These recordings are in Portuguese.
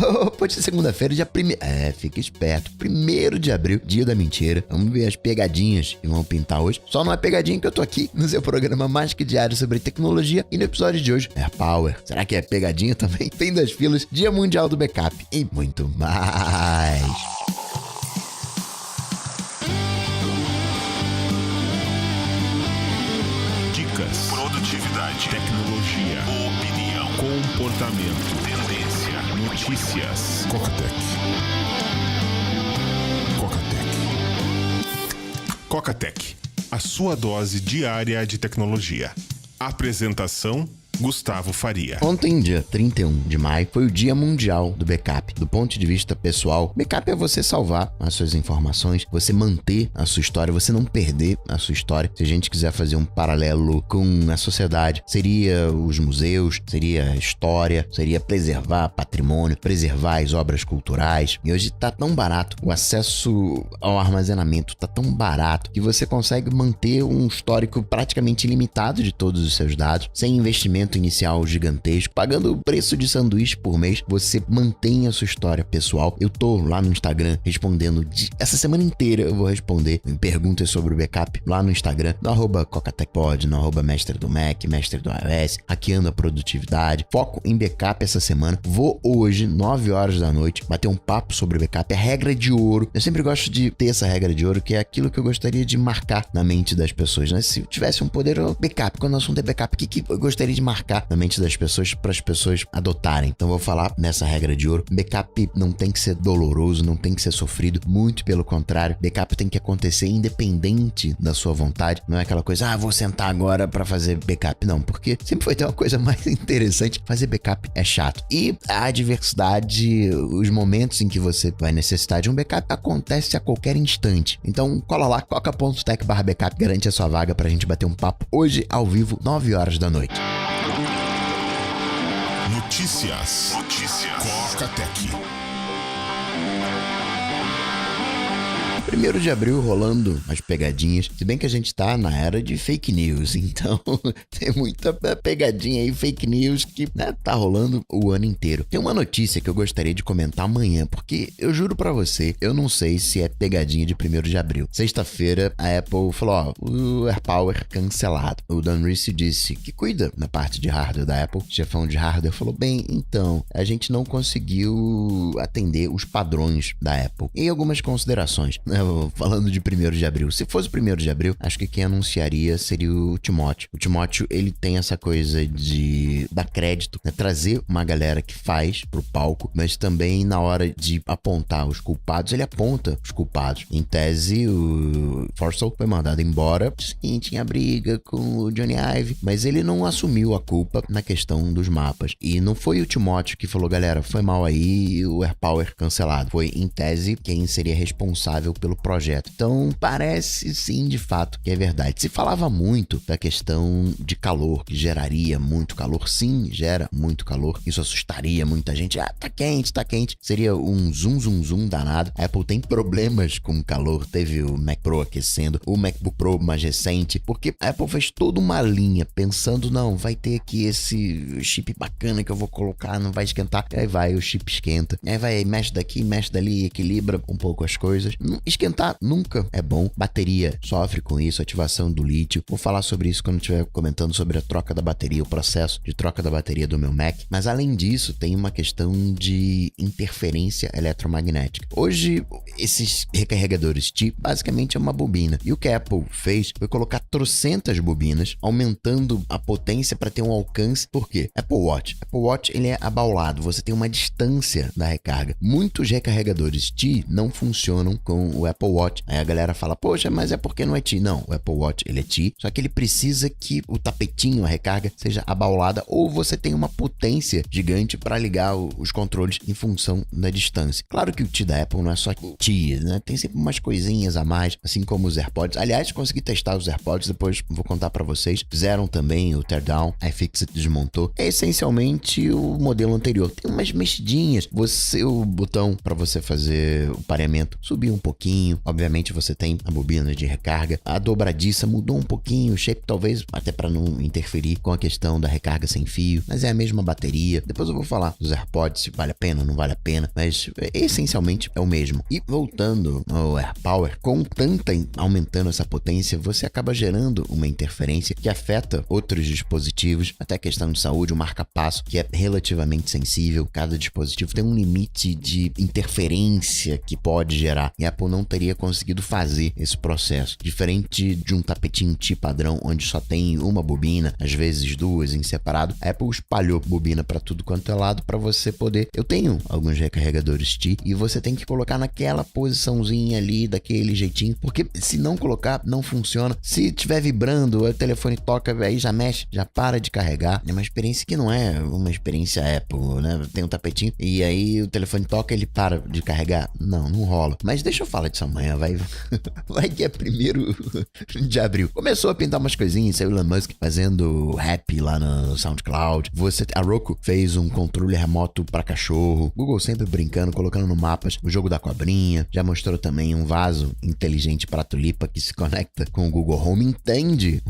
Opa, de segunda-feira, dia 1º. Fica esperto. 1º de abril, dia da mentira. Vamos ver as pegadinhas que vão pintar hoje. Só não é pegadinha que eu tô aqui no seu programa mais que diário sobre tecnologia. E no episódio de hoje, AirPower. Será que é pegadinha também? Fim das filas, Dia Mundial do Backup e muito mais. Dicas, produtividade, tecnologia, opinião, comportamento, tendência, notícias. Coca-Tech, a sua dose diária de tecnologia. Apresentação: Gustavo Faria. Ontem, dia 31 de maio, foi o Dia Mundial do Backup. Do ponto de vista pessoal, backup é você salvar as suas informações, você manter a sua história, você não perder a sua história. Se a gente quiser fazer um paralelo com a sociedade, seria os museus, seria a história, seria preservar patrimônio, preservar as obras culturais. E hoje tá tão barato, o acesso ao armazenamento tá tão barato que você consegue manter um histórico praticamente ilimitado de todos os seus dados, sem investimento inicial gigantesco, pagando o preço de sanduíche por mês, você mantém a sua história pessoal. Eu tô lá no Instagram respondendo, essa semana inteira eu vou responder perguntas sobre o backup lá no Instagram, no @CocaTechPod, no @mestre do Mac, mestre do iOS, hackeando a produtividade. Foco em backup essa semana. Vou hoje, 9 horas da noite, bater um papo sobre backup, a regra de ouro. Eu sempre gosto de ter essa regra de ouro, que é aquilo que eu gostaria de marcar na mente das pessoas, né? Se eu tivesse um poder, backup, quando o assunto é backup, o que eu gostaria de marcar na mente das pessoas para as pessoas adotarem. Então eu vou falar nessa regra de ouro. Backup não tem que ser doloroso, não tem que ser sofrido, muito pelo contrário. Backup tem que acontecer independente da sua vontade. Não é aquela coisa, vou sentar agora para fazer backup. Não, porque sempre foi ter uma coisa mais interessante. Fazer backup é chato. E a diversidade, os momentos em que você vai necessitar de um backup acontece a qualquer instante. Então cola lá, coca.tech/backup, garante a sua vaga pra gente bater um papo hoje ao vivo, 9 horas da noite. Notícias. Coca-Tech. 1º de abril rolando as pegadinhas, se bem que a gente tá na era de fake news, então tem muita pegadinha aí, fake news que tá rolando o ano inteiro. Tem uma notícia que eu gostaria de comentar amanhã, porque eu juro pra você, eu não sei se é pegadinha de 1º de abril. Sexta-feira a Apple falou, o AirPower cancelado. O Dan Reese disse que cuida na parte de hardware da Apple, chefão de hardware, falou, bem, então, a gente não conseguiu atender os padrões da Apple. E algumas considerações, falando de 1º de abril. Se fosse o 1º de abril, acho que quem anunciaria seria o Timóteo. O Timóteo, ele tem essa coisa de dar crédito, né? Trazer uma galera que faz pro palco, mas também na hora de apontar os culpados, ele aponta os culpados. Em tese, o Forstall foi mandado embora, sim, tinha briga com o Johnny Ive, mas ele não assumiu a culpa na questão dos mapas. E não foi o Timóteo que falou, galera, foi mal aí, o AirPower cancelado. Foi, em tese, quem seria responsável pelo projeto. Então, parece sim, de fato, que é verdade. Se falava muito da questão de calor, que geraria muito calor. Sim, gera muito calor. Isso assustaria muita gente. Tá quente. Seria um zoom danado. A Apple tem problemas com calor. Teve o Mac Pro aquecendo, o MacBook Pro mais recente, porque a Apple fez toda uma linha pensando, não, vai ter aqui esse chip bacana que eu vou colocar, não vai esquentar. Aí vai, o chip esquenta. Aí vai, mexe daqui, mexe dali, equilibra um pouco as coisas. Esquentar nunca é bom. Bateria sofre com isso, ativação do lítio. Vou falar sobre isso quando estiver comentando sobre a troca da bateria, o processo de troca da bateria do meu Mac. Mas além disso, tem uma questão de interferência eletromagnética. Hoje, esses recarregadores Qi basicamente é uma bobina. E o que a Apple fez foi colocar trocentas bobinas, aumentando a potência para ter um alcance. Por quê? Apple Watch, ele é abaulado. Você tem uma distância da recarga. Muitos recarregadores Qi não funcionam com o Apple Watch. Aí a galera fala, poxa, mas é porque não é Qi. Não, o Apple Watch, ele é Qi, só que ele precisa que o tapetinho, a recarga, seja abaulada, ou você tem uma potência gigante para ligar os controles em função da distância. Claro que o Qi da Apple não é só Qi garantia, né? Tem sempre umas coisinhas a mais, assim como os AirPods. Aliás, consegui testar os AirPods, depois vou contar pra vocês. Fizeram também o teardown, a iFixit desmontou. É essencialmente o modelo anterior. Tem umas mexidinhas. O botão pra você fazer o pareamento subiu um pouquinho. Obviamente você tem a bobina de recarga. A dobradiça mudou um pouquinho, o shape talvez até pra não interferir com a questão da recarga sem fio, mas é a mesma bateria. Depois eu vou falar dos AirPods, se vale a pena ou não vale a pena, mas essencialmente é o mesmo. E voltando ao AirPower, com tanta aumentando essa potência, você acaba gerando uma interferência que afeta outros dispositivos, até a questão de saúde, o marca-passo, que é relativamente sensível. Cada dispositivo tem um limite de interferência que pode gerar, e a Apple não teria conseguido fazer esse processo. Diferente de um tapetinho T padrão, onde só tem uma bobina, às vezes duas em separado, a Apple espalhou bobina para tudo quanto é lado para você poder... Eu tenho alguns recarregadores T e você tem que colocar naquela posiçãozinha ali, daquele jeitinho, porque se não colocar, não funciona. Se tiver vibrando, o telefone toca, aí já mexe, já para de carregar. É uma experiência que não é uma experiência Apple, né? Tem um tapetinho e aí o telefone toca, ele para de carregar. Não rola. Mas deixa eu falar disso amanhã, vai que é 1º de abril. Começou a pintar umas coisinhas, saiu o Elon Musk fazendo rap lá no SoundCloud. A Roku fez um controle remoto para cachorro. Google sempre brincando, colocando no mapas o jogo da cobrinha. Já mostrou também um vaso inteligente para tulipa que se conecta com o Google Home, entende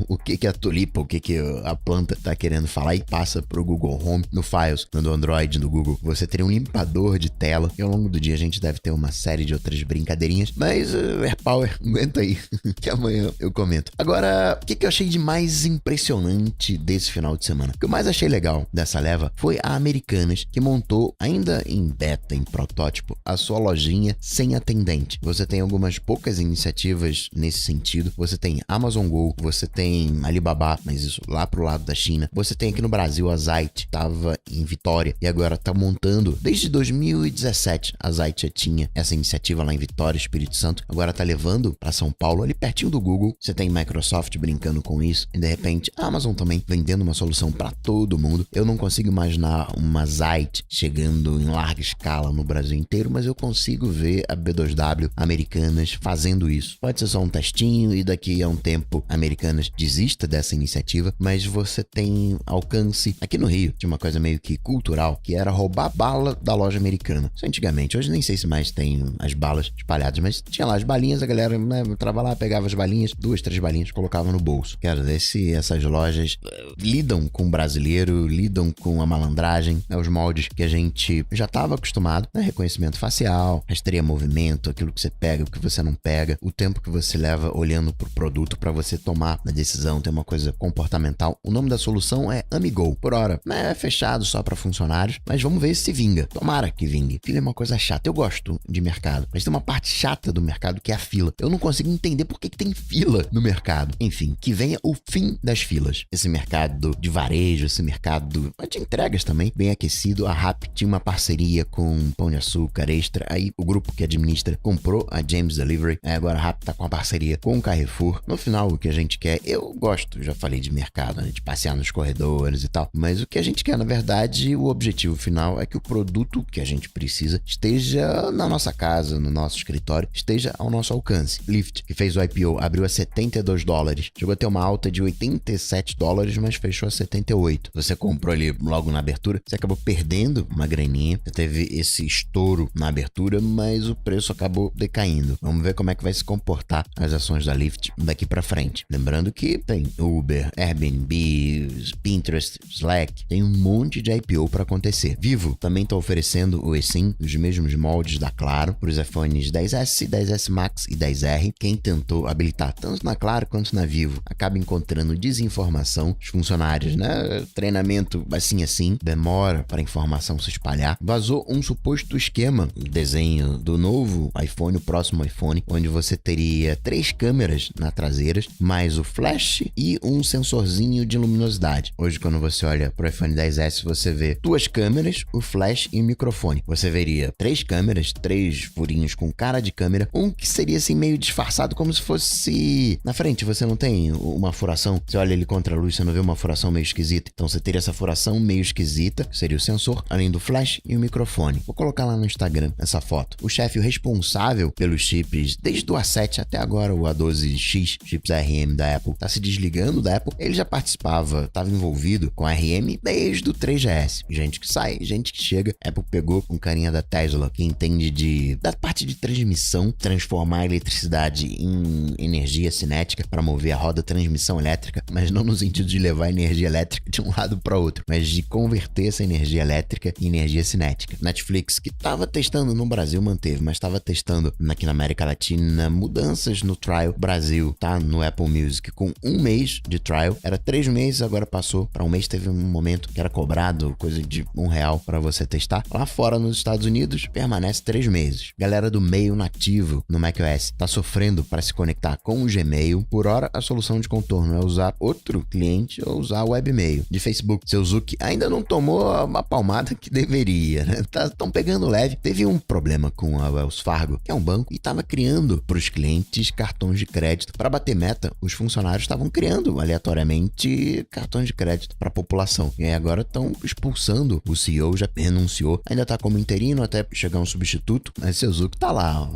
o que é a tulipa, o que a planta tá querendo falar e passa pro Google Home. No Files, no Android, do Google, você teria um limpador de tela e ao longo do dia a gente deve ter uma série de outras brincadeirinhas, mas AirPower, aguenta aí que amanhã eu comento. Agora, o que eu achei de mais impressionante desse final de semana? O que eu mais achei legal dessa leva foi a Americanas, que montou, ainda em beta, em protótipo, a sua lojinha sem atendente. Você tem algumas poucas iniciativas nesse sentido. Você tem Amazon Go, você tem Alibaba, mas isso lá pro lado da China. Você tem aqui no Brasil a Zite, tava em Vitória e agora tá montando. Desde 2017 a Zite já tinha essa iniciativa lá em Vitória, Espírito Santo. Agora tá levando pra São Paulo, ali pertinho do Google. Você tem Microsoft brincando com isso e de repente a Amazon também vendendo uma solução pra todo mundo. Eu não consigo imaginar uma Zite chegando em larga escala no Brasil inteiro, mas eu consigo ver a B2W Americanas fazendo isso. Pode ser só um testinho e daqui a um tempo a Americanas desista dessa iniciativa, mas você tem alcance aqui no Rio de uma coisa meio que cultural, que era roubar bala da loja americana. Isso antigamente, hoje nem sei se mais tem as balas espalhadas, mas tinha lá as balinhas, a galera entrava lá, pegava as balinhas, 2, 3 balinhas, colocava no bolso. Quero ver se essas lojas lidam com o brasileiro, lidam com a malandragem, os moldes que a gente já estava acostumado, né? Reconhecimento facial, rastreia movimento, aquilo que você pega, o que você não pega, o tempo que você leva olhando pro produto para você tomar a decisão, tem uma coisa comportamental. O nome da solução é AmiGo. Por hora, é fechado só para funcionários, mas vamos ver se vinga. Tomara que vingue. Fila é uma coisa chata. Eu gosto de mercado, mas tem uma parte chata do mercado que é a fila. Eu não consigo entender por que tem fila no mercado. Enfim, que venha o fim das filas. Esse mercado de varejo, esse mercado de entregas também, bem aquecido. A Rappi tinha uma parceria com Pão de Açúcar, Extra. Aí o grupo que administra comprou a James Delivery. Agora a Rappi tá com a parceria com o Carrefour. No final, o que a gente quer, eu gosto, já falei de mercado, né, de passear nos corredores e tal, mas o que a gente quer, na verdade, o objetivo final é que o produto que a gente precisa esteja na nossa casa, no nosso escritório, esteja ao nosso alcance. Lyft, que fez o IPO, abriu a $72. Chegou a ter uma alta de $87, mas fechou a 78. Você comprou ali logo na abertura, você acabou perdendo uma graninha, você teve esse estouro na abertura, mas o preço acabou decaindo. Vamos ver como é que vai se comportar as ações da Lyft daqui pra frente. Lembrando que tem Uber, Airbnb, Pinterest, Slack, tem um monte de IPO para acontecer. Vivo também está oferecendo o eSIM, os mesmos moldes da Claro, para os iPhones 10S, 10S Max e 10R. Quem tentou habilitar tanto na Claro quanto na Vivo acaba encontrando desinformação. Os funcionários, né? Treinamento assim, demora para a informação se espalhar. Vazou um suposto esquema, desenho do novo iPhone, o próximo iPhone, onde você teria 3 câmeras na traseira, mais o flash e um sensorzinho de luminosidade. Hoje, quando você olha para o iPhone 10S, você vê 2 câmeras, o flash e o microfone. Você veria 3 câmeras, 3 furinhos com cara de câmera, um que seria assim meio disfarçado, como se fosse... Na frente você não tem uma furação, você olha ele contra a luz, você não vê uma furação meio esquisita. Então você teria essa furação meio esquisita, que seria o sensor, além do flash e o microfone. Vou colocar lá no Instagram essa foto. o chefe responsável pelos chips, desde o A7 até agora o A12X, chips ARM da Apple, tá se desligando da Apple. Ele já estava envolvido com ARM desde o 3GS. Gente que sai, gente que chega. A Apple pegou com carinha da Tesla, que entende da parte de transmissão, transformar a eletricidade em energia cinética para mover a roda transmissão elétrica, mas não no sentido de levar energia elétrica de um lado para outro, mas de converter essa energia elétrica em energia cinética. Netflix, que estava testando no Brasil, manteve, mas estava testando aqui na América Latina mudanças no trial. Brasil tá no Apple Music com 1 mês de trial, era 3 meses, agora passou para 1 mês. Teve um momento que era cobrado coisa de R$1 para você testar. Lá fora nos Estados Unidos permanece 3 meses. Galera do meio nativo no macOS tá sofrendo para se conectar com o Gmail. Por hora a solução de contorno é usar outro cliente ou usar o webmail de Facebook. Seu Zuck ainda não tomou a palmada que deveria, né? Estão pegando leve. Teve um problema com a Wells Fargo, que é um banco, e estava criando para os clientes cartões de crédito. Para bater meta, os funcionários estavam criando aleatoriamente cartões de crédito para a população. E aí agora estão expulsando. O CEO já renunciou. Ainda está como interino até chegar um substituto, mas seu Zuck tá lá, ó,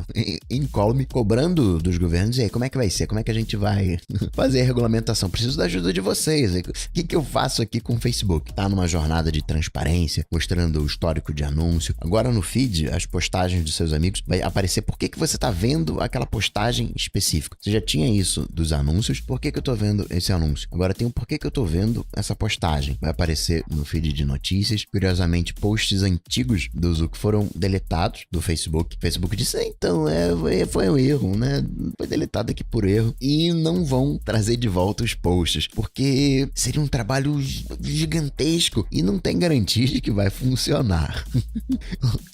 incólume, cobrando dos governos. E aí, como é que vai ser? Como é que a gente vai fazer a regulamentação? Preciso da ajuda de vocês. O que eu faço aqui com o Facebook? Tá numa jornada de transparência, mostrando o histórico de anúncio. Agora no feed, as postagens dos seus amigos, vai aparecer por que você tá vendo aquela postagem específica. Você já tinha isso dos anúncios, por que eu tô vendo esse anúncio? Agora tem o porquê que eu tô vendo essa postagem. Vai aparecer no feed de notícias. Curiosamente, posts antigos do Zuck foram deletados do Facebook. O Facebook disse, então, foi um erro, né? Foi deletado aqui por erro. E não vão trazer de volta os posts, porque seria um trabalho gigantesco e não tem garantia de que vai funcionar.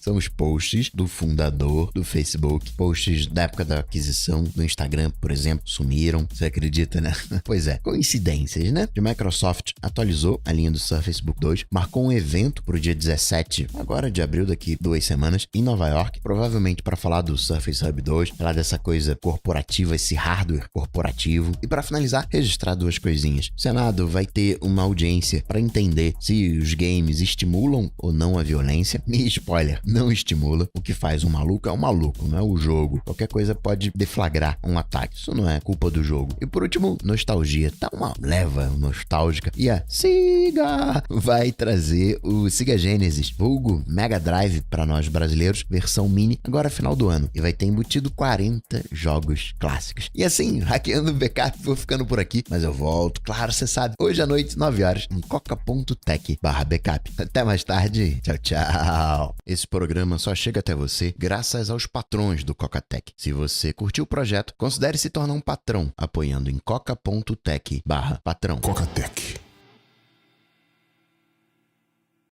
São os posts do fundador do Facebook, posts da época da aquisição do Instagram, por exemplo, sumiram. Você acredita, né? Pois é, coincidências, né? A Microsoft atualizou a linha do Surface Book 2, marcou um evento pro dia 17, agora de abril, daqui 2 semanas, em Nova York, provavelmente para falar do Surface Hub 2, falar dessa coisa corporativa, esse hardware corporativo, e para finalizar, registrar 2 coisinhas. O Senado vai ter uma audiência para entender se os games estimulam ou não a violência. E spoiler, não estimula. O que faz um maluco é um maluco, não é o jogo. Qualquer coisa pode deflagrar um ataque. Isso não é culpa do jogo. E por último, nostalgia. Tá uma leva nostálgica. E a Sega vai trazer o Sega Genesis, vulgo Mega Drive para nós brasileiros, versão mini, agora final do ano. E vai ter embutido 40 jogos clássicos. E assim, hackeando o backup, vou ficando por aqui, mas eu volto, claro, você sabe, hoje à noite, 9 horas, em coca.tech/backup. Até mais tarde. Tchau, tchau. Esse programa só chega até você graças aos patrões do Coca-Tech. Se você curtiu o projeto, considere se tornar um patrão, apoiando em coca.tech/patrão. Coca-Tech.